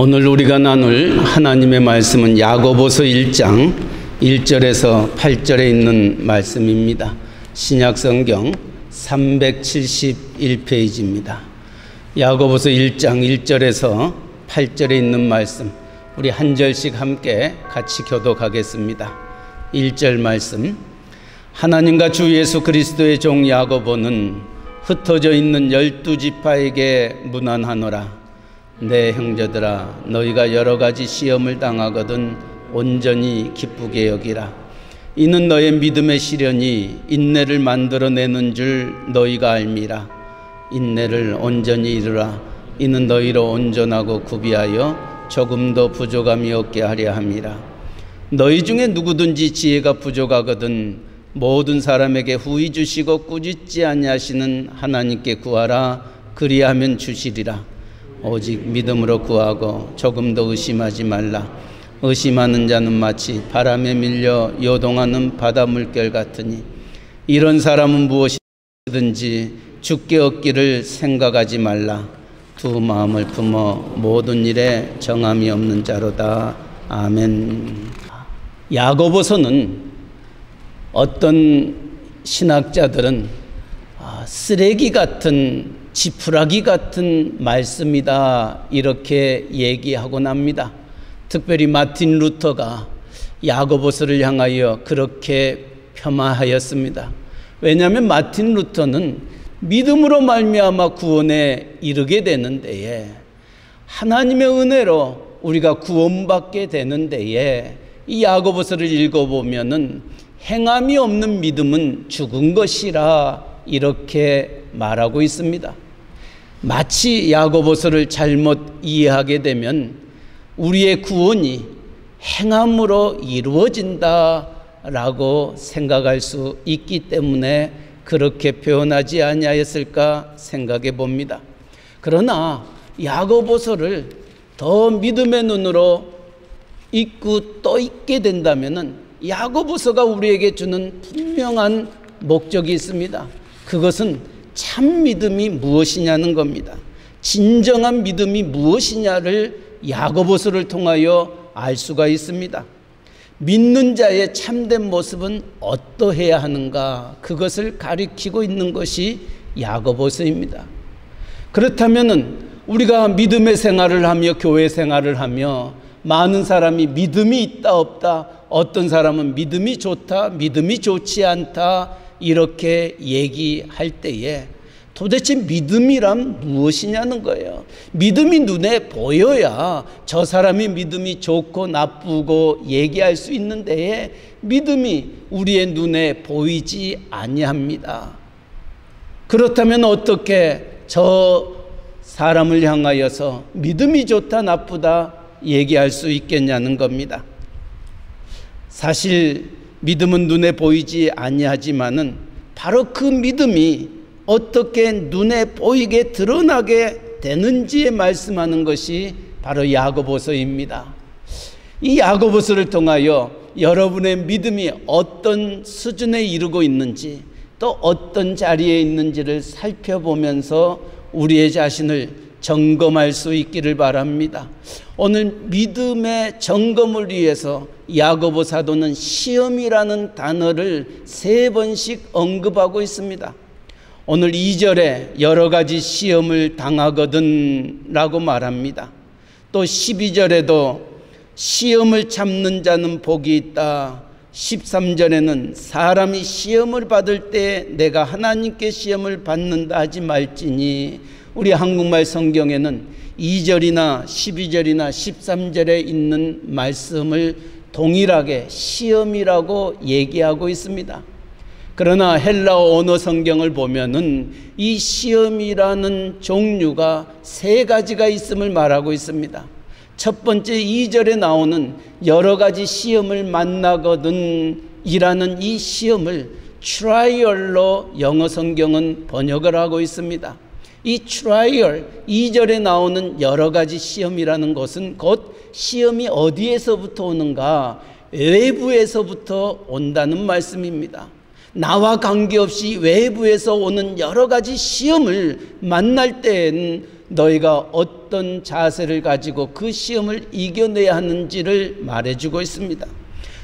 오늘 우리가 나눌 하나님의 말씀은 야고보서 1장 1절에서 8절에 있는 말씀입니다. 신약성경 371페이지입니다. 야고보서 1장 1절에서 8절에 있는 말씀, 우리 한 절씩 함께 같이 교독하겠습니다. 1절 말씀. 하나님과 주 예수 그리스도의 종 야고보는 흩어져 있는 12지파에게 문안하노라. 내 형제들아, 너희가 여러 가지 시험을 당하거든 온전히 기쁘게 여기라. 이는 너의 믿음의 시련이 인내를 만들어내는 줄 너희가 알미라. 인내를 온전히 이루라. 이는 너희로 온전하고 구비하여 조금도 부족함이 없게 하려 함이라. 너희 중에 누구든지 지혜가 부족하거든 모든 사람에게 후히 주시고 꾸짖지 아니하시는 하나님께 구하라. 그리하면 주시리라. 오직 믿음으로 구하고 조금도 의심하지 말라. 의심하는 자는 마치 바람에 밀려 요동하는 바다 물결 같으니 이런 사람은 무엇이든지 죽게 얻기를 생각하지 말라. 두 마음을 품어 모든 일에 정함이 없는 자로다. 아멘. 야고보서는 어떤 신학자들은 쓰레기 같은 지푸라기 같은 말씀이다 이렇게 얘기하곤 합니다. 특별히 마틴 루터가 야고보서를 향하여 그렇게 폄하하였습니다. 왜냐하면 마틴 루터는 믿음으로 말미암아 구원에 이르게 되는 데에, 하나님의 은혜로 우리가 구원받게 되는 데에 이 야고보서를 읽어보면은 행함이 없는 믿음은 죽은 것이라 이렇게 말하고 있습니다. 마치 야고보서를 잘못 이해하게 되면 우리의 구원이 행함으로 이루어진다라고 생각할 수 있기 때문에 그렇게 표현하지 아니하였을까 생각해 봅니다. 그러나 야고보서를 더 믿음의 눈으로 읽고 또 읽게 된다면은 야고보서가 우리에게 주는 분명한 목적이 있습니다. 그것은 참 믿음이 무엇이냐는 겁니다. 진정한 믿음이 무엇이냐를 야고보서를 통하여 알 수가 있습니다. 믿는 자의 참된 모습은 어떠해야 하는가, 그것을 가리키고 있는 것이 야고보서입니다. 그렇다면 우리가 믿음의 생활을 하며 교회 생활을 하며 많은 사람이 믿음이 있다 없다, 어떤 사람은 믿음이 좋다, 믿음이 좋지 않다 이렇게 얘기할 때에 도대체 믿음이란 무엇이냐는 거예요. 믿음이 눈에 보여야 저 사람이 믿음이 좋고 나쁘고 얘기할 수 있는 데에 믿음이 우리의 눈에 보이지 아니합니다. 그렇다면 어떻게 저 사람을 향하여서 믿음이 좋다 나쁘다 얘기할 수 있겠냐는 겁니다. 사실 믿음은 눈에 보이지 아니하지만은 바로 그 믿음이 어떻게 눈에 보이게 드러나게 되는지에 말씀하는 것이 바로 야고보서입니다. 이 야고보서를 통하여 여러분의 믿음이 어떤 수준에 이르고 있는지, 또 어떤 자리에 있는지를 살펴보면서 우리의 자신을 점검할 수 있기를 바랍니다. 오늘 믿음의 점검을 위해서 야고보 사도는 시험이라는 단어를 3번씩 언급하고 있습니다. 오늘 2절에 여러 가지 시험을 당하거든 라고 말합니다. 또 12절에도 시험을 참는 자는 복이 있다. 13절에는 사람이 시험을 받을 때 내가 하나님께 시험을 받는다 하지 말지니, 우리 한국말 성경에는 2절이나 12절이나 13절에 있는 말씀을 동일하게 시험이라고 얘기하고 있습니다. 그러나 헬라어 언어 성경을 보면은 이 시험이라는 종류가 3가지가 있음을 말하고 있습니다. 첫 번째 2절에 나오는 여러 가지 시험을 만나거든 이라는 이 시험을 트라이얼로 영어 성경은 번역을 하고 있습니다. 이 트라이얼 2절에 나오는 여러 가지 시험이라는 것은 곧 시험이 어디에서부터 오는가, 외부에서부터 온다는 말씀입니다. 나와 관계없이 외부에서 오는 여러 가지 시험을 만날 때에는 너희가 어떤 자세를 가지고 그 시험을 이겨내야 하는지를 말해주고 있습니다.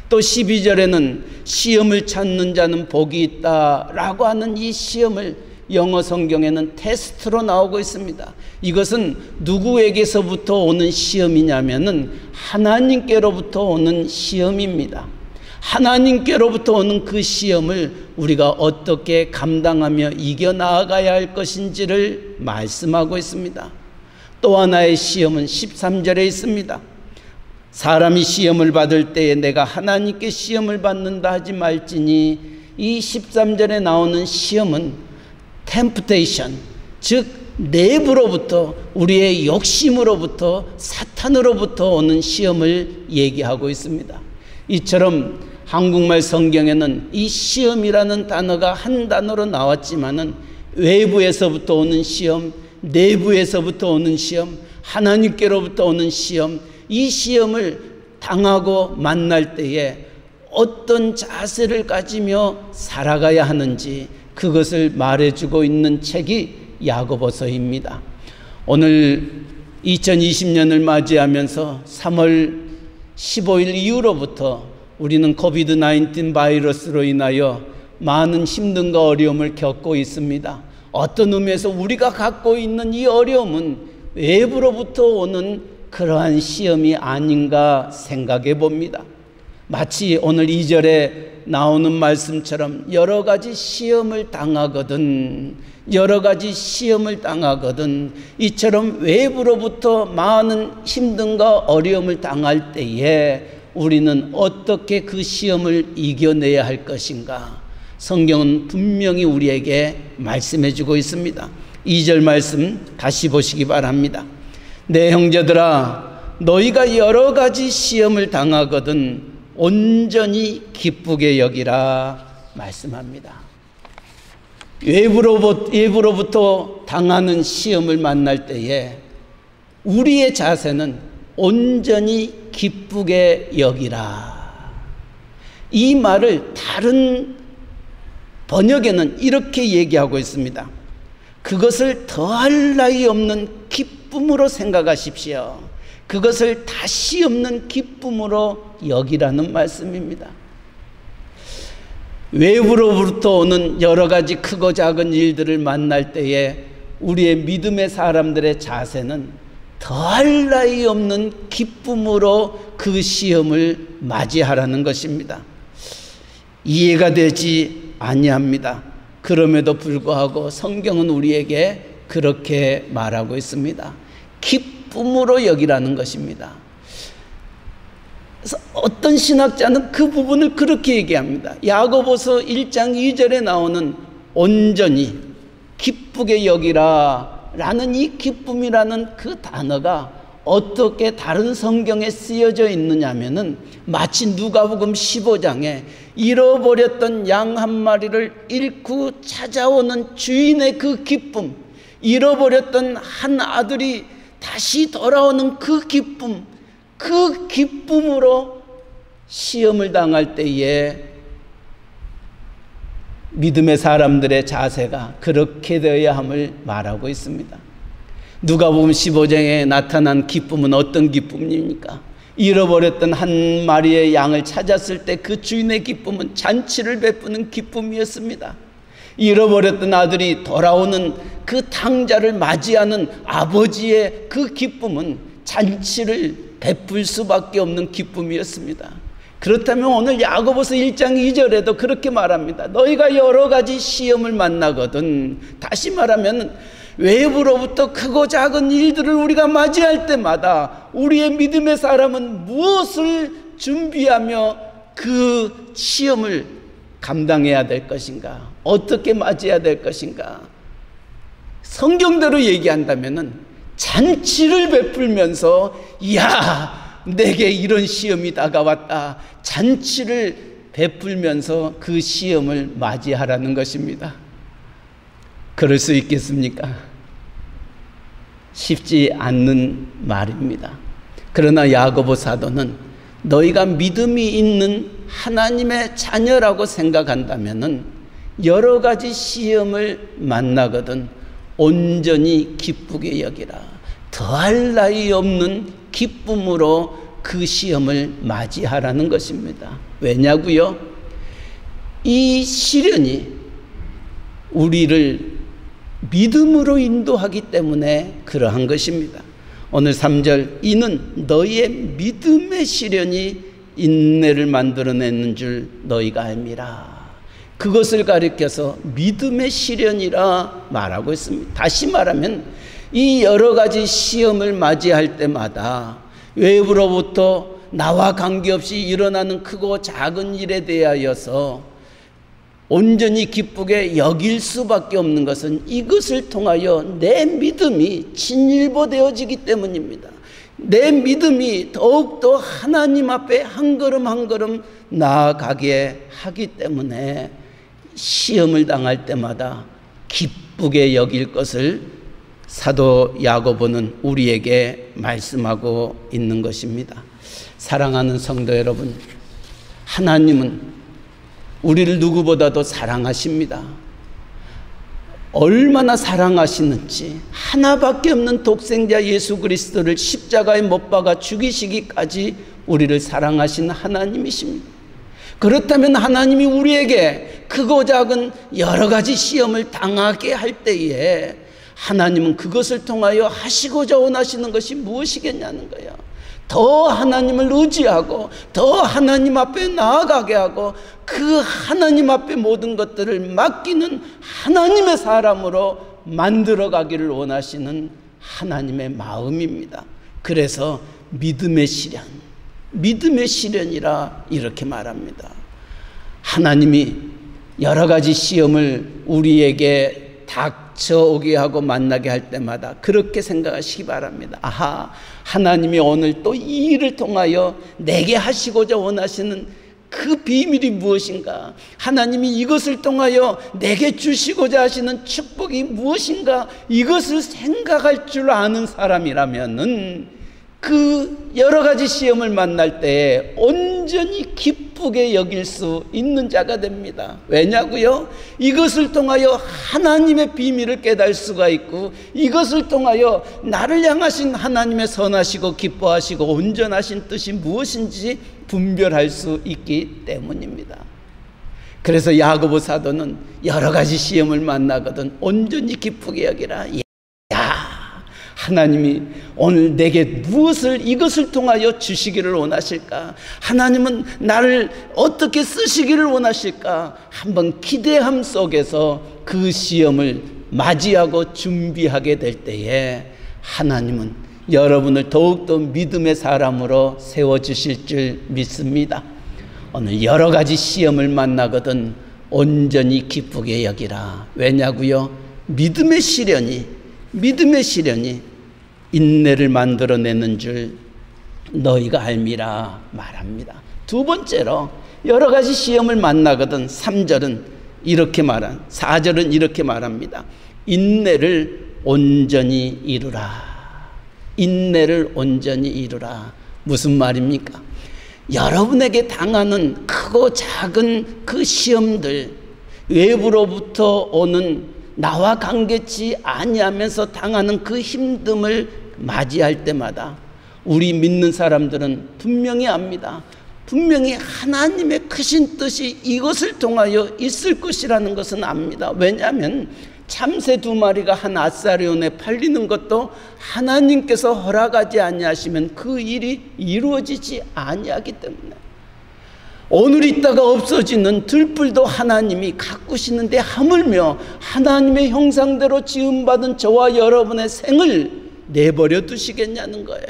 또 12절에는 시험을 찾는 자는 복이 있다라고 하는 이 시험을 영어 성경에는 테스트로 나오고 있습니다. 이것은 누구에게서부터 오는 시험이냐면은 하나님께로부터 오는 시험입니다. 하나님께로부터 오는 그 시험을 우리가 어떻게 감당하며 이겨나가야 할 것인지를 말씀하고 있습니다. 또 하나의 시험은 13절에 있습니다. 사람이 시험을 받을 때에 내가 하나님께 시험을 받는다 하지 말지니, 이 13절에 나오는 시험은 temptation, 즉 내부로부터, 우리의 욕심으로부터, 사탄으로부터 오는 시험을 얘기하고 있습니다. 이처럼 한국말 성경에는 이 시험이라는 단어가 한 단어로 나왔지만은 외부에서부터 오는 시험, 내부에서부터 오는 시험, 하나님께로부터 오는 시험, 이 시험을 당하고 만날 때에 어떤 자세를 가지며 살아가야 하는지 그것을 말해주고 있는 책이 야고보서입니다. 오늘 2020년을 맞이하면서 3월 15일 이후로부터 우리는 코비드-19 바이러스로 인하여 많은 힘듦과 어려움을 겪고 있습니다. 어떤 의미에서 우리가 갖고 있는 이 어려움은 외부로부터 오는 그러한 시험이 아닌가 생각해 봅니다. 마치 오늘 2절에 나오는 말씀처럼 여러 가지 시험을 당하거든, 여러 가지 시험을 당하거든, 이처럼 외부로부터 많은 힘듦과 어려움을 당할 때에 우리는 어떻게 그 시험을 이겨내야 할 것인가? 성경은 분명히 우리에게 말씀해 주고 있습니다. 2절 말씀 다시 보시기 바랍니다. 내 형제들아, 너희가 여러 가지 시험을 당하거든 온전히 기쁘게 여기라 말씀합니다. 외부로부터 당하는 시험을 만날 때에 우리의 자세는 온전히 기쁘게 여기라. 이 말을 다른 번역에는 이렇게 얘기하고 있습니다. 그것을 더할 나위 없는 기쁨으로 생각하십시오. 그것을 다시 없는 기쁨으로 여기라는 말씀입니다. 외부로부터 오는 여러 가지 크고 작은 일들을 만날 때에 우리의 믿음의 사람들의 자세는 더할 나위 없는 기쁨으로 그 시험을 맞이하라는 것입니다. 이해가 되지 아니합니다. 그럼에도 불구하고 성경은 우리에게 그렇게 말하고 있습니다. 기쁨으로 여기라는 것입니다. 그래서 어떤 신학자는 그 부분을 그렇게 얘기합니다. 야고보서 1장 2절에 나오는 온전히 기쁘게 여기라 라는 이 기쁨이라는 그 단어가 어떻게 다른 성경에 쓰여져 있느냐면은 마치 누가복음 15장에 잃어버렸던 양 한 마리를 잃고 찾아오는 주인의 그 기쁨, 잃어버렸던 한 아들이 다시 돌아오는 그 기쁨, 그 기쁨으로 시험을 당할 때에 믿음의 사람들의 자세가 그렇게 되어야 함을 말하고 있습니다. 누가복음 15장에 나타난 기쁨은 어떤 기쁨입니까? 잃어버렸던 한 마리의 양을 찾았을 때 그 주인의 기쁨은 잔치를 베푸는 기쁨이었습니다. 잃어버렸던 아들이 돌아오는 그 탕자를 맞이하는 아버지의 그 기쁨은 잔치를 베풀 수밖에 없는 기쁨이었습니다. 그렇다면 오늘 야고보서 1장 2절에도 그렇게 말합니다. 너희가 여러 가지 시험을 만나거든, 다시 말하면 외부로부터 크고 작은 일들을 우리가 맞이할 때마다 우리의 믿음의 사람은 무엇을 준비하며 그 시험을 감당해야 될 것인가, 어떻게 맞이해야 될 것인가. 성경대로 얘기한다면 잔치를 베풀면서 이야, 내게 이런 시험이 다가왔다, 잔치를 베풀면서 그 시험을 맞이하라는 것입니다. 그럴 수 있겠습니까? 쉽지 않는 말입니다. 그러나 야고보 사도는 너희가 믿음이 있는 하나님의 자녀라고 생각한다면 여러 가지 시험을 만나거든 온전히 기쁘게 여기라. 더할 나위 없는 기쁨으로 그 시험을 맞이하라는 것입니다. 왜냐고요? 이 시련이 우리를 믿음으로 인도하기 때문에 그러한 것입니다. 오늘 3절, 이는 너희의 믿음의 시련이 인내를 만들어내는 줄 너희가 알미라. 그것을 가리켜서 믿음의 시련이라 말하고 있습니다. 다시 말하면 이 여러 가지 시험을 맞이할 때마다 외부로부터 나와 관계없이 일어나는 크고 작은 일에 대하여서 온전히 기쁘게 여길 수밖에 없는 것은 이것을 통하여 내 믿음이 진일보되어지기 때문입니다. 내 믿음이 더욱더 하나님 앞에 한 걸음 한 걸음 나아가게 하기 때문에 시험을 당할 때마다 기쁘게 여길 것을 사도 야고보는 우리에게 말씀하고 있는 것입니다. 사랑하는 성도 여러분, 하나님은 우리를 누구보다도 사랑하십니다. 얼마나 사랑하시는지 하나밖에 없는 독생자 예수 그리스도를 십자가에 못 박아 죽이시기까지 우리를 사랑하신 하나님이십니다. 그렇다면 하나님이 우리에게 크고 작은 여러 가지 시험을 당하게 할 때에 하나님은 그것을 통하여 하시고자 원하시는 것이 무엇이겠냐는 거예요. 더 하나님을 의지하고 더 하나님 앞에 나아가게 하고 그 하나님 앞에 모든 것들을 맡기는 하나님의 사람으로 만들어가기를 원하시는 하나님의 마음입니다. 그래서 믿음의 시련이라 이렇게 말합니다. 하나님이 여러 가지 시험을 우리에게 닥쳐오게 하고 만나게 할 때마다 그렇게 생각하시기 바랍니다. 아하, 하나님이 오늘 또 이 일을 통하여 내게 하시고자 원하시는 그 비밀이 무엇인가? 하나님이 이것을 통하여 내게 주시고자 하시는 축복이 무엇인가? 이것을 생각할 줄 아는 사람이라면은 그 여러 가지 시험을 만날 때에 온전히 기쁘게 여길 수 있는 자가 됩니다. 왜냐고요? 이것을 통하여 하나님의 비밀을 깨달을 수가 있고 이것을 통하여 나를 향하신 하나님의 선하시고 기뻐하시고 온전하신 뜻이 무엇인지 분별할 수 있기 때문입니다. 그래서 야고보 사도는 여러 가지 시험을 만나거든 온전히 기쁘게 여기라. 하나님이 오늘 내게 무엇을 이것을 통하여 주시기를 원하실까? 하나님은 나를 어떻게 쓰시기를 원하실까? 한번 기대함 속에서 그 시험을 맞이하고 준비하게 될 때에 하나님은 여러분을 더욱더 믿음의 사람으로 세워주실 줄 믿습니다. 오늘 여러 가지 시험을 만나거든 온전히 기쁘게 여기라. 왜냐고요? 믿음의 시련이 인내를 만들어내는 줄 너희가 알미라 말합니다. 두 번째로 여러 가지 시험을 만나거든 3절은 이렇게 4절은 이렇게 말합니다. 인내를 온전히 이루라. 인내를 온전히 이루라. 무슨 말입니까? 여러분에게 당하는 크고 작은 그 시험들, 외부로부터 오는 나와 관계치 아니하면서 당하는 그 힘듦을 맞이할 때마다 우리 믿는 사람들은 분명히 압니다. 분명히 하나님의 크신 뜻이 이것을 통하여 있을 것이라는 것은 압니다. 왜냐하면 참새 2마리가 한 아사리온에 팔리는 것도 하나님께서 허락하지 아니하시면 그 일이 이루어지지 아니하기 때문에 오늘 있다가 없어지는 들불도 하나님이 가꾸시는데 하물며 하나님의 형상대로 지음받은 저와 여러분의 생을 내버려 두시겠냐는 거예요.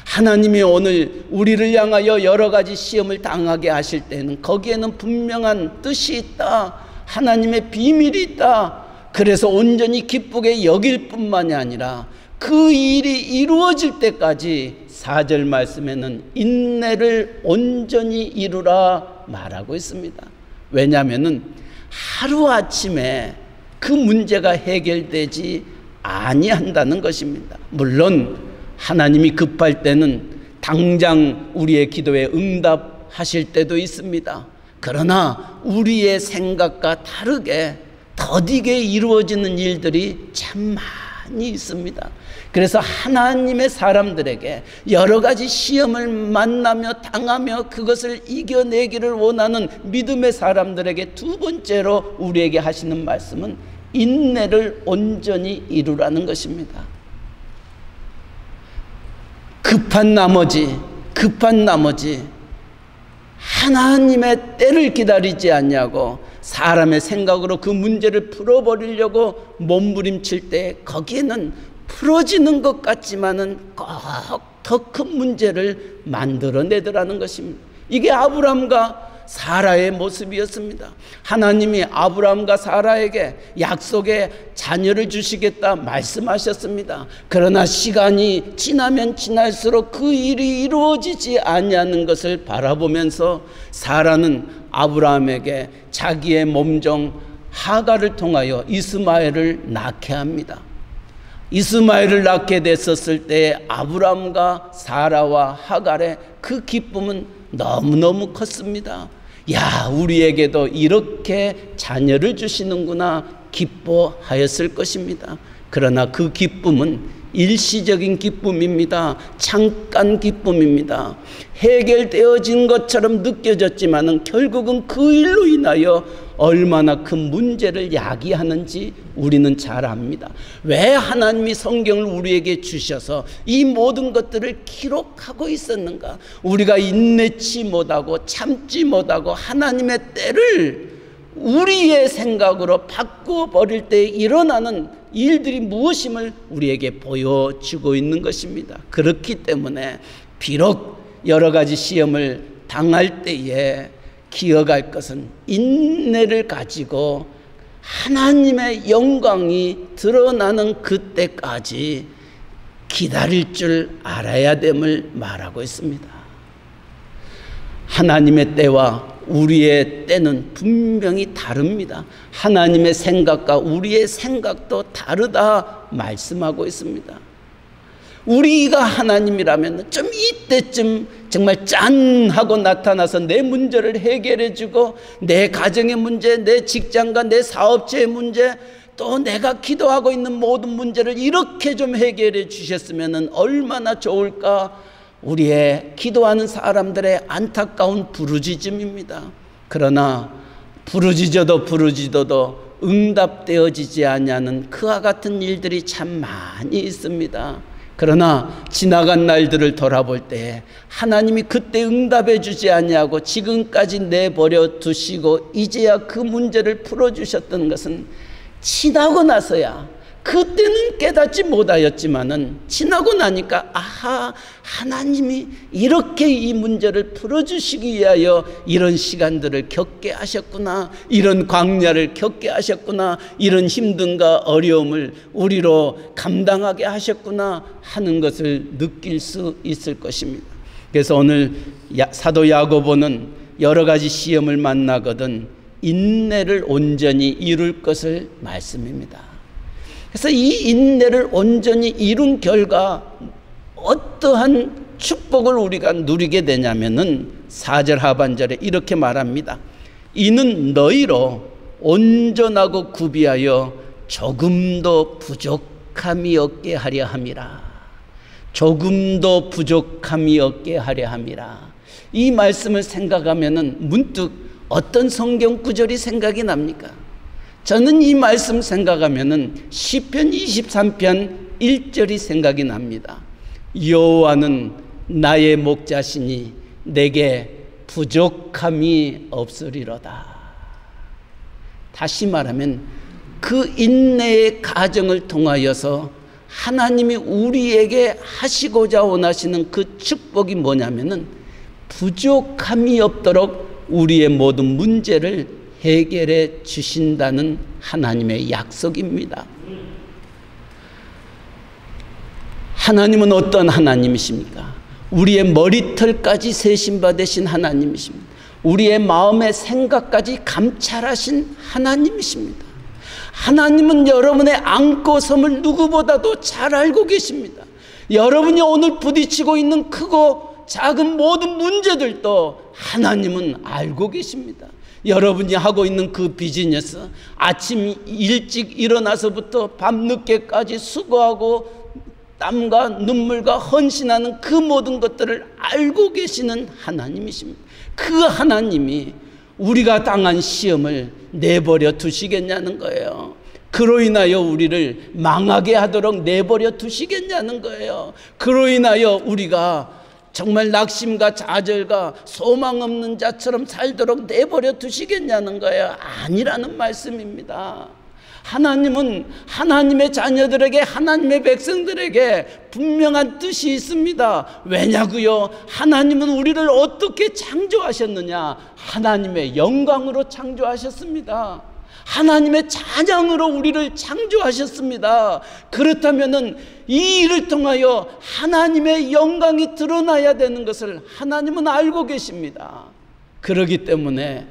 하나님이 오늘 우리를 향하여 여러 가지 시험을 당하게 하실 때는 거기에는 분명한 뜻이 있다. 하나님의 비밀이 있다. 그래서 온전히 기쁘게 여길 뿐만이 아니라 그 일이 이루어질 때까지 4절 말씀에는 인내를 온전히 이루라 말하고 있습니다. 왜냐하면 하루아침에 그 문제가 해결되지 아니한다는 것입니다. 물론 하나님이 급할 때는 당장 우리의 기도에 응답하실 때도 있습니다. 그러나 우리의 생각과 다르게 더디게 이루어지는 일들이 참 많이 있습니다. 그래서 하나님의 사람들에게 여러 가지 시험을 만나며 당하며 그것을 이겨내기를 원하는 믿음의 사람들에게 두 번째로 우리에게 하시는 말씀은 인내를 온전히 이루라는 것입니다. 급한 나머지 하나님의 때를 기다리지 않냐고 사람의 생각으로 그 문제를 풀어버리려고 몸부림칠 때 거기에는 풀어지는 것 같지만은 꼭 더 큰 문제를 만들어내더라는 것입니다. 이게 아브람과 사라의 모습이었습니다. 하나님이 아브람과 사라에게 약속의 자녀를 주시겠다 말씀하셨습니다. 그러나 시간이 지나면 지날수록 그 일이 이루어지지 아니하는 것을 바라보면서 사라는 아브람에게 자기의 몸종 하갈을 통하여 이스마엘을 낳게 합니다. 이스마엘을 낳게 됐었을 때 아브람과 사라와 하갈의 그 기쁨은 너무너무 컸습니다. 야, 우리에게도 이렇게 자녀를 주시는구나 기뻐하였을 것입니다. 그러나 그 기쁨은 일시적인 기쁨입니다. 잠깐 기쁨입니다. 해결되어진 것처럼 느껴졌지만은 결국은 그 일로 인하여 얼마나 큰 문제를 야기하는지 우리는 잘 압니다. 왜 하나님이 성경을 우리에게 주셔서 이 모든 것들을 기록하고 있었는가? 우리가 인내치 못하고 참지 못하고 하나님의 때를 우리의 생각으로 바꿔버릴 때 일어나는 일들이 무엇임을 우리에게 보여주고 있는 것입니다. 그렇기 때문에 비록 여러 가지 시험을 당할 때에 기억할 것은 인내를 가지고 하나님의 영광이 드러나는 그때까지 기다릴 줄 알아야 됨을 말하고 있습니다. 하나님의 때와 우리의 때는 분명히 다릅니다. 하나님의 생각과 우리의 생각도 다르다 말씀하고 있습니다. 우리가 하나님이라면 좀 이때쯤 정말 짠 하고 나타나서 내 문제를 해결해 주고 내 가정의 문제, 내 직장과 내 사업체의 문제, 또 내가 기도하고 있는 모든 문제를 이렇게 좀 해결해 주셨으면 얼마나 좋을까. 우리의 기도하는 사람들의 안타까운 부르짖음입니다. 그러나 부르짖어도 응답되어지지 않냐는 그와 같은 일들이 참 많이 있습니다. 그러나 지나간 날들을 돌아볼 때 하나님이 그때 응답해 주지 않냐고 지금까지 내버려 두시고 이제야 그 문제를 풀어주셨던 것은 지나고 나서야, 그때는 깨닫지 못하였지만은 지나고 나니까 아하, 하나님이 이렇게 이 문제를 풀어주시기 위하여 이런 시간들을 겪게 하셨구나, 이런 광야를 겪게 하셨구나, 이런 힘듦과 어려움을 우리로 감당하게 하셨구나 하는 것을 느낄 수 있을 것입니다. 그래서 오늘 사도 야고보는 여러 가지 시험을 만나거든 인내를 온전히 이룰 것을 말씀입니다. 그래서 이 인내를 온전히 이룬 결과 어떠한 축복을 우리가 누리게 되냐면은 4절 하반절에 이렇게 말합니다. 이는 너희로 온전하고 구비하여 조금도 부족함이 없게 하려 함이라. 조금도 부족함이 없게 하려 함이라. 이 말씀을 생각하면은 문득 어떤 성경 구절이 생각이 납니까? 저는 이 말씀 생각하면은 시편 23편 1절이 생각이 납니다. 여호와는 나의 목자시니 내게 부족함이 없으리로다. 다시 말하면 그 인내의 과정을 통하여서 하나님이 우리에게 하시고자 원하시는 그 축복이 뭐냐면은 부족함이 없도록 우리의 모든 문제를 해결해 주신다는 하나님의 약속입니다. 하나님은 어떤 하나님이십니까? 우리의 머리털까지 세심받으신 하나님이십니다. 우리의 마음의 생각까지 감찰하신 하나님이십니다. 하나님은 여러분의 안고 섬을 누구보다도 잘 알고 계십니다. 여러분이 오늘 부딪히고 있는 크고 작은 모든 문제들도 하나님은 알고 계십니다. 여러분이 하고 있는 그 비즈니스, 아침 일찍 일어나서부터 밤늦게까지 수고하고 땀과 눈물과 헌신하는 그 모든 것들을 알고 계시는 하나님이십니다. 그 하나님이 우리가 당한 시험을 내버려 두시겠냐는 거예요. 그로 인하여 우리를 망하게 하도록 내버려 두시겠냐는 거예요. 그로 인하여 우리가 정말 낙심과 좌절과 소망 없는 자처럼 살도록 내버려 두시겠냐는 거예요. 아니라는 말씀입니다. 하나님은 하나님의 자녀들에게, 하나님의 백성들에게 분명한 뜻이 있습니다. 왜냐고요? 하나님은 우리를 어떻게 창조하셨느냐? 하나님의 영광으로 창조하셨습니다. 하나님의 찬양으로 우리를 창조하셨습니다. 그렇다면은 이 일을 통하여 하나님의 영광이 드러나야 되는 것을 하나님은 알고 계십니다. 그러기 때문에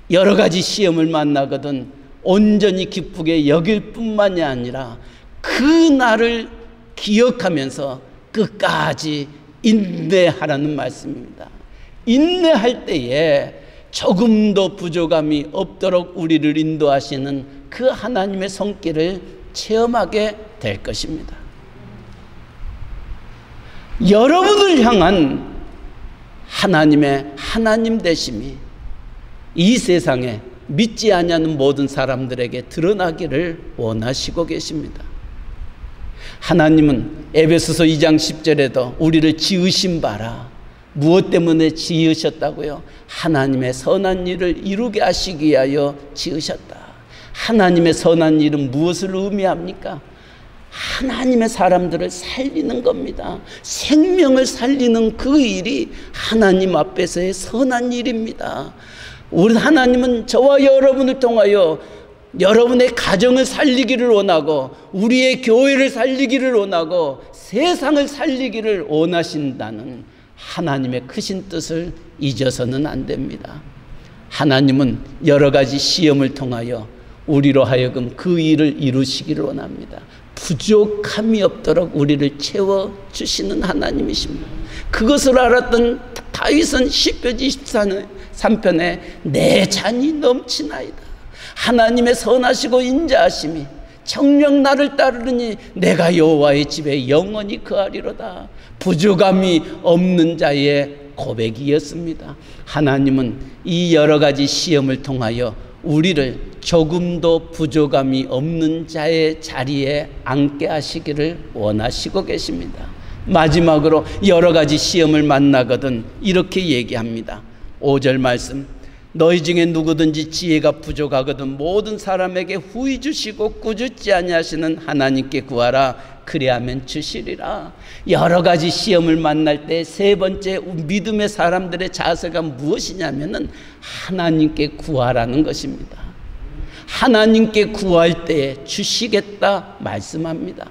여러 가지 시험을 만나거든 온전히 기쁘게 여길 뿐만이 아니라 그 날을 기억하면서 끝까지 인내하라는 말씀입니다. 인내할 때에 조금도 부족함이 없도록 우리를 인도하시는 그 하나님의 손길을 체험하게 될 것입니다. 여러분을 향한 하나님의 하나님 되심이 이 세상에 믿지 아니하는 모든 사람들에게 드러나기를 원하시고 계십니다. 하나님은 에베소서 2장 10절에도 우리를 지으신 바라, 무엇 때문에 지으셨다고요? 하나님의 선한 일을 이루게 하시기 위하여 지으셨다. 하나님의 선한 일은 무엇을 의미합니까? 하나님의 사람들을 살리는 겁니다. 생명을 살리는 그 일이 하나님 앞에서의 선한 일입니다. 우리 하나님은 저와 여러분을 통하여 여러분의 가정을 살리기를 원하고 우리의 교회를 살리기를 원하고 세상을 살리기를 원하신다는 하나님의 크신 뜻을 잊어서는 안 됩니다. 하나님은 여러 가지 시험을 통하여 우리로 하여금 그 일을 이루시기를 원합니다. 부족함이 없도록 우리를 채워주시는 하나님이십니다. 그것을 알았던 다윗은 시편 23편에 내 잔이 넘치나이다. 하나님의 선하시고 인자하심이 정녕 나를 따르니 내가 여호와의 집에 영원히 거하리로다. 부족함이 없는 자의 고백이었습니다. 하나님은 이 여러 가지 시험을 통하여 우리를 조금도 부족함이 없는 자의 자리에 앉게 하시기를 원하시고 계십니다. 마지막으로 여러 가지 시험을 만나거든 이렇게 얘기합니다. 5절 말씀, 너희 중에 누구든지 지혜가 부족하거든 모든 사람에게 후히 주시고 꾸짖지 아니하시는 하나님께 구하라. 그리하면 주시리라. 여러 가지 시험을 만날 때 세 번째 믿음의 사람들의 자세가 무엇이냐면은 하나님께 구하라는 것입니다. 하나님께 구할 때 주시겠다 말씀합니다.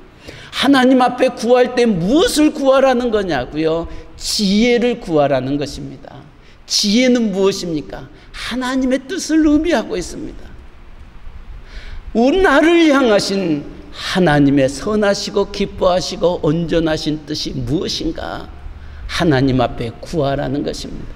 하나님 앞에 구할 때 무엇을 구하라는 거냐고요? 지혜를 구하라는 것입니다. 지혜는 무엇입니까? 하나님의 뜻을 의미하고 있습니다. 나를 향하신 하나님의 선하시고 기뻐하시고 온전하신 뜻이 무엇인가? 하나님 앞에 구하라는 것입니다.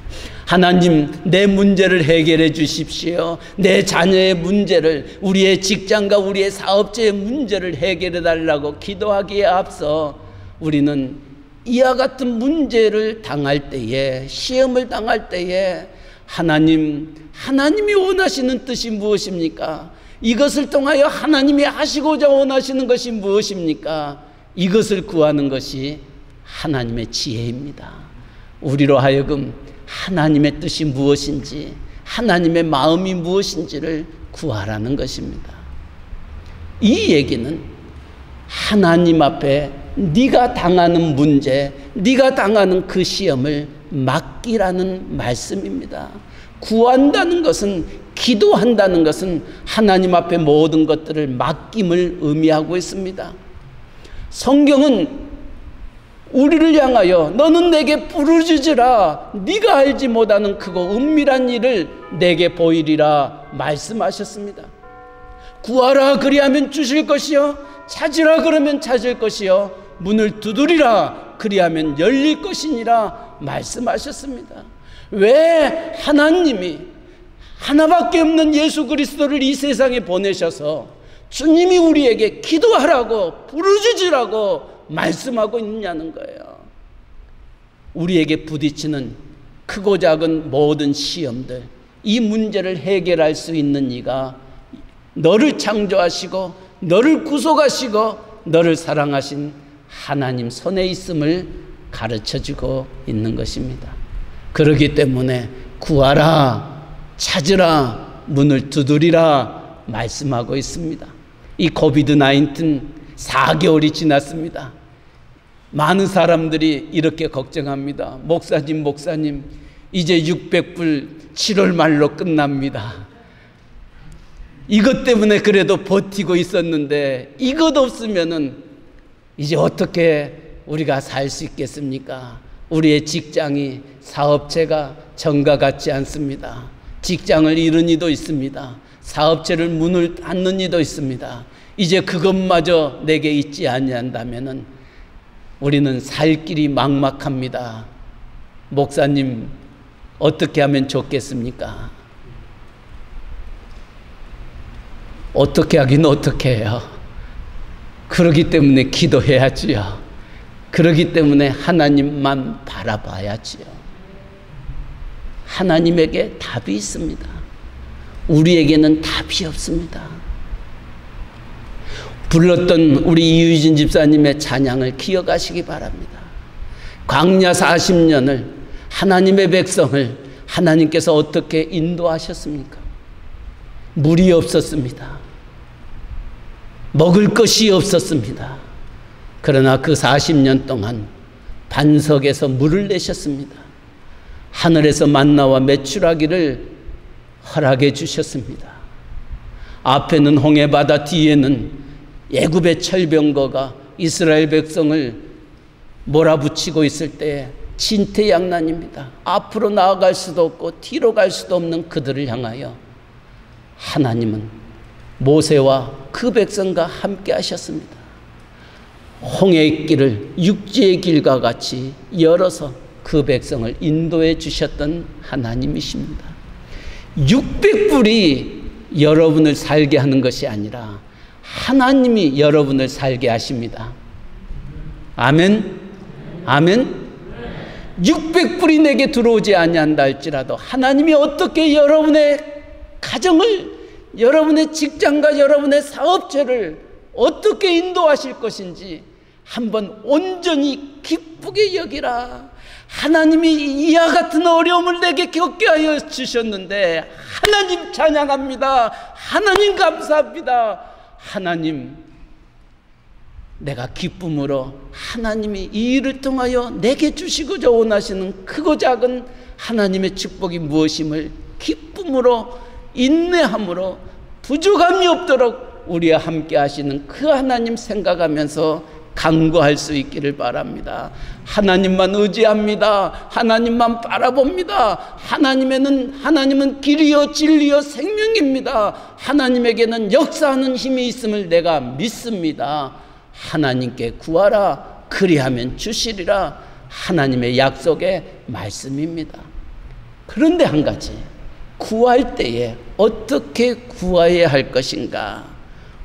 하나님, 내 문제를 해결해 주십시오. 내 자녀의 문제를, 우리의 직장과 우리의 사업체의 문제를 해결해 달라고 기도하기에 앞서 우리는 이와 같은 문제를 당할 때에, 시험을 당할 때에 하나님이 원하시는 뜻이 무엇입니까? 이것을 통하여 하나님이 하시고자 원하시는 것이 무엇입니까? 이것을 구하는 것이 하나님의 지혜입니다. 우리로 하여금 하나님의 뜻이 무엇인지, 하나님의 마음이 무엇인지를 구하라는 것입니다. 이 얘기는 하나님 앞에 네가 당하는 문제, 네가 당하는 그 시험을 맡기라는 말씀입니다. 구한다는 것은, 기도한다는 것은 하나님 앞에 모든 것들을 맡김을 의미하고 있습니다. 성경은 우리를 향하여 너는 내게 부르짖으라, 네가 알지 못하는 크고 은밀한 일을 내게 보이리라 말씀하셨습니다. 구하라 그리하면 주실 것이요, 찾으라 그러면 찾을 것이요, 문을 두드리라 그리하면 열릴 것이니라 말씀하셨습니다. 왜 하나님이 하나밖에 없는 예수 그리스도를 이 세상에 보내셔서 주님이 우리에게 기도하라고 부르짖으라고 말씀하고 있느냐는 거예요. 우리에게 부딪히는 크고 작은 모든 시험들, 이 문제를 해결할 수 있는 이가 너를 창조하시고 너를 구속하시고 너를 사랑하신 하나님 손에 있음을 가르쳐주고 있는 것입니다. 그렇기 때문에 구하라, 찾으라, 문을 두드리라 말씀하고 있습니다. 이 코비드-19 4개월이 지났습니다. 많은 사람들이 이렇게 걱정합니다. 목사님 이제 600불 7월 말로 끝납니다. 이것 때문에 그래도 버티고 있었는데 이것 없으면은 이제 어떻게 우리가 살 수 있겠습니까? 우리의 직장이, 사업체가 전과 같지 않습니다. 직장을 잃은 이도 있습니다. 사업체를 문을 닫는 이도 있습니다. 이제 그것마저 내게 있지 아니한다면은 우리는 살 길이 막막합니다. 목사님, 어떻게 하면 좋겠습니까? 어떻게 하긴 어떻게 해요? 그러기 때문에 기도해야지요. 그러기 때문에 하나님만 바라봐야지요. 하나님에게 답이 있습니다. 우리에게는 답이 없습니다. 불렀던 우리 이유진 집사님의 찬양을 기억하시기 바랍니다. 광야 40년을 하나님의 백성을 하나님께서 어떻게 인도하셨습니까? 물이 없었습니다. 먹을 것이 없었습니다. 그러나 그 40년 동안 반석에서 물을 내셨습니다. 하늘에서 만나와 메추라기를 허락해 주셨습니다. 앞에는 홍해바다, 뒤에는 애굽의 철병거가 이스라엘 백성을 몰아붙이고 있을 때 진퇴양난입니다. 앞으로 나아갈 수도 없고 뒤로 갈 수도 없는 그들을 향하여 하나님은 모세와 그 백성과 함께 하셨습니다. 홍해의 길을 육지의 길과 같이 열어서 그 백성을 인도해 주셨던 하나님이십니다. 600불이 여러분을 살게 하는 것이 아니라 하나님이 여러분을 살게 하십니다. 아멘? 아멘? 600불이 내게 들어오지 아니한다 할지라도 하나님이 어떻게 여러분의 가정을, 여러분의 직장과 여러분의 사업체를 어떻게 인도하실 것인지 한번 온전히 기쁘게 여기라. 하나님이 이와 같은 어려움을 내게 겪게 하여 주셨는데 하나님 찬양합니다. 하나님 감사합니다. 하나님, 내가 기쁨으로 하나님이 이 일을 통하여 내게 주시고자 원하시는 크고 작은 하나님의 축복이 무엇임을 기쁨으로, 인내함으로, 부족함이 없도록 우리와 함께 하시는 그 하나님 생각하면서 간구할 수 있기를 바랍니다. 하나님만 의지합니다. 하나님만 바라봅니다. 하나님은 길이요 진리요 생명입니다. 하나님에게는 역사하는 힘이 있음을 내가 믿습니다. 하나님께 구하라, 그리하면 주시리라. 하나님의 약속의 말씀입니다. 그런데 한 가지, 구할 때에 어떻게 구해야 할 것인가?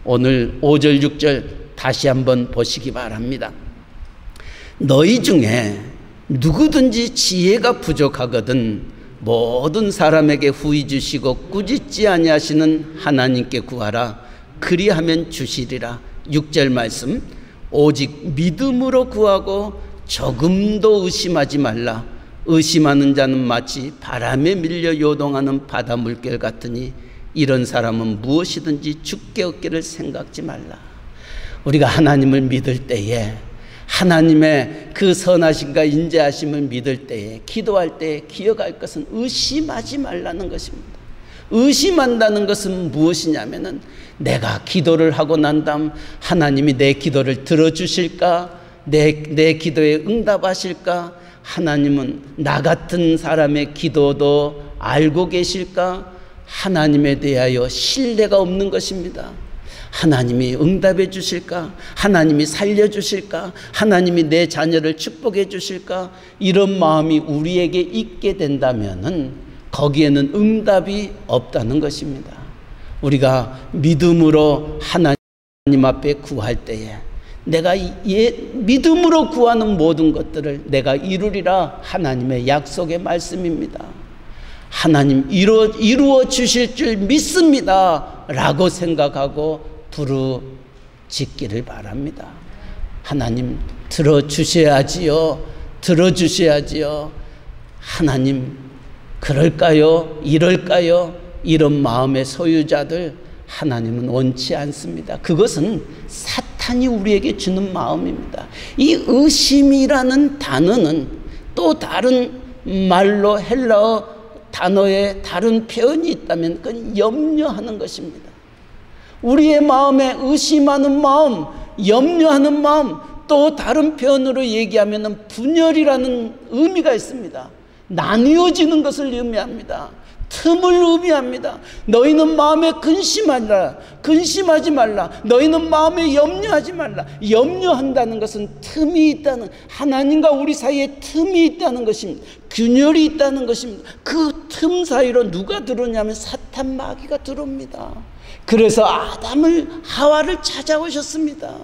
오늘 5절 6절 다시 한번 보시기 바랍니다. 너희 중에 누구든지 지혜가 부족하거든 모든 사람에게 후히 주시고 꾸짖지 아니하시는 하나님께 구하라, 그리하면 주시리라. 6절 말씀, 오직 믿음으로 구하고 조금도 의심하지 말라. 의심하는 자는 마치 바람에 밀려 요동하는 바다 물결 같으니 이런 사람은 무엇이든지 죽게 얻기를 생각지 말라. 우리가 하나님을 믿을 때에, 하나님의 그 선하심과 인자하심을 믿을 때에, 기도할 때에 기억할 것은 의심하지 말라는 것입니다. 의심한다는 것은 무엇이냐면은 내가 기도를 하고 난 다음 하나님이 내 기도를 들어주실까? 내 기도에 응답하실까? 하나님은 나 같은 사람의 기도도 알고 계실까? 하나님에 대하여 신뢰가 없는 것입니다. 하나님이 응답해 주실까? 하나님이 살려주실까? 하나님이 내 자녀를 축복해 주실까? 이런 마음이 우리에게 있게 된다면은 거기에는 응답이 없다는 것입니다. 우리가 믿음으로 하나님 앞에 구할 때에 내가 믿음으로 구하는 모든 것들을 내가 이루리라 하나님의 약속의 말씀입니다. 하나님 이루어 주실 줄 믿습니다 라고 생각하고 부르짖기를 바랍니다. 하나님 들어주셔야지요. 들어주셔야지요. 하나님 그럴까요? 이럴까요? 이런 마음의 소유자들 하나님은 원치 않습니다. 그것은 사탄이 우리에게 주는 마음입니다. 이 의심이라는 단어는 또 다른 말로 헬라어 단어에 다른 표현이 있다면 그건 염려하는 것입니다. 우리의 마음에 의심하는 마음, 염려하는 마음, 또 다른 표현으로 얘기하면 분열이라는 의미가 있습니다. 나뉘어지는 것을 의미합니다. 틈을 의미합니다. 너희는 마음에 근심하지 말라. 너희는 마음에 염려하지 말라. 염려한다는 것은 틈이 있다는, 하나님과 우리 사이에 틈이 있다는 것입니다. 균열이 있다는 것입니다. 그 틈 사이로 누가 들어오냐면 사탄 마귀가 들어옵니다. 그래서 하와를 찾아오셨습니다.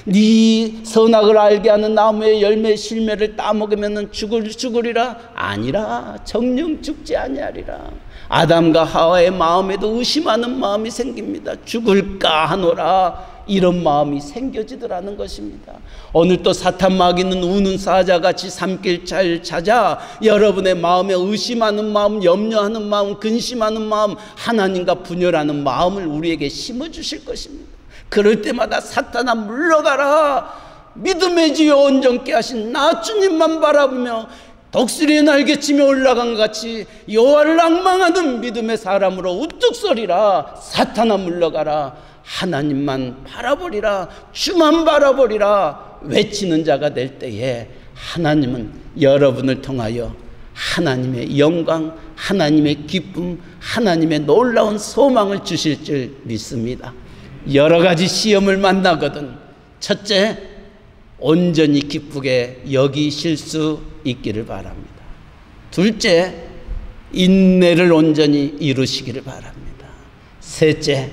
네 선악을 알게 하는 나무의 열매 실매를 따먹으면 죽으리라. 아니라 정녕 죽지 아니하리라. 아담과 하와의 마음에도 의심하는 마음이 생깁니다. 죽을까 하노라. 이런 마음이 생겨지더라는 것입니다. 오늘 또 사탄 마귀는 우는 사자같이 삼킬 잘 찾아 여러분의 마음에 의심하는 마음, 염려하는 마음, 근심하는 마음, 하나님과 분열하는 마음을 우리에게 심어주실 것입니다. 그럴 때마다 사탄아 물러가라. 믿음의 지요 온전케 하신 나 주님만 바라보며 독수리의 날개치며 올라간 것 같이 여호와를 앙망하는 믿음의 사람으로 우뚝 서리라. 사탄아 물러가라. 하나님만 바라보리라. 주만 바라보리라. 외치는 자가 될 때에 하나님은 여러분을 통하여 하나님의 영광, 하나님의 기쁨, 하나님의 놀라운 소망을 주실 줄 믿습니다. 여러 가지 시험을 만나거든 첫째, 온전히 기쁘게 여기실 수 있기를 바랍니다. 둘째, 인내를 온전히 이루시기를 바랍니다. 셋째,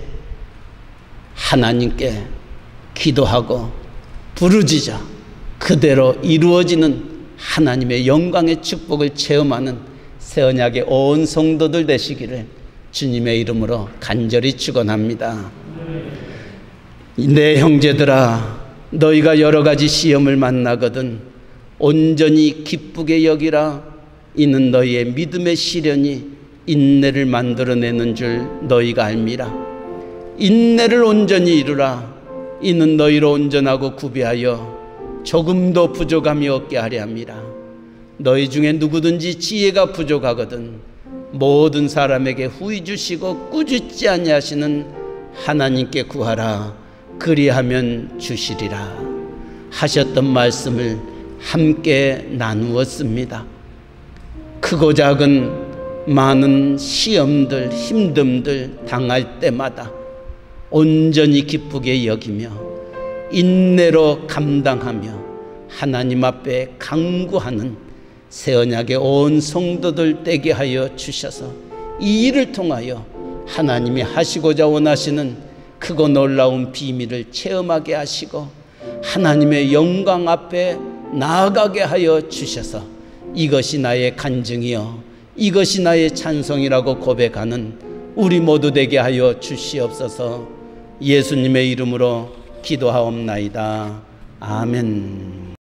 하나님께 기도하고 부르짖어 그대로 이루어지는 하나님의 영광의 축복을 체험하는 새 언약의 온 성도들 되시기를 주님의 이름으로 간절히 축원합니다. 내 형제들아, 너희가 여러 가지 시험을 만나거든 온전히 기쁘게 여기라. 이는 너희의 믿음의 시련이 인내를 만들어내는 줄 너희가 알미라. 인내를 온전히 이루라. 이는 너희로 온전하고 구비하여 조금도 부족함이 없게 하려 함이라. 너희 중에 누구든지 지혜가 부족하거든 모든 사람에게 후히 주시고 꾸짖지 아니하시는 하나님께 구하라. 그리하면 주시리라 하셨던 말씀을 함께 나누었습니다. 크고 작은 많은 시험들, 힘듦들 당할 때마다 온전히 기쁘게 여기며 인내로 감당하며 하나님 앞에 간구하는 새 언약의 온 성도들 되게 하여 주셔서 이 일을 통하여 하나님이 하시고자 원하시는 크고 놀라운 비밀을 체험하게 하시고 하나님의 영광 앞에 나아가게 하여 주셔서 이것이 나의 간증이요 이것이 나의 찬송이라고 고백하는 우리 모두 되게 하여 주시옵소서. 예수님의 이름으로 기도하옵나이다. 아멘.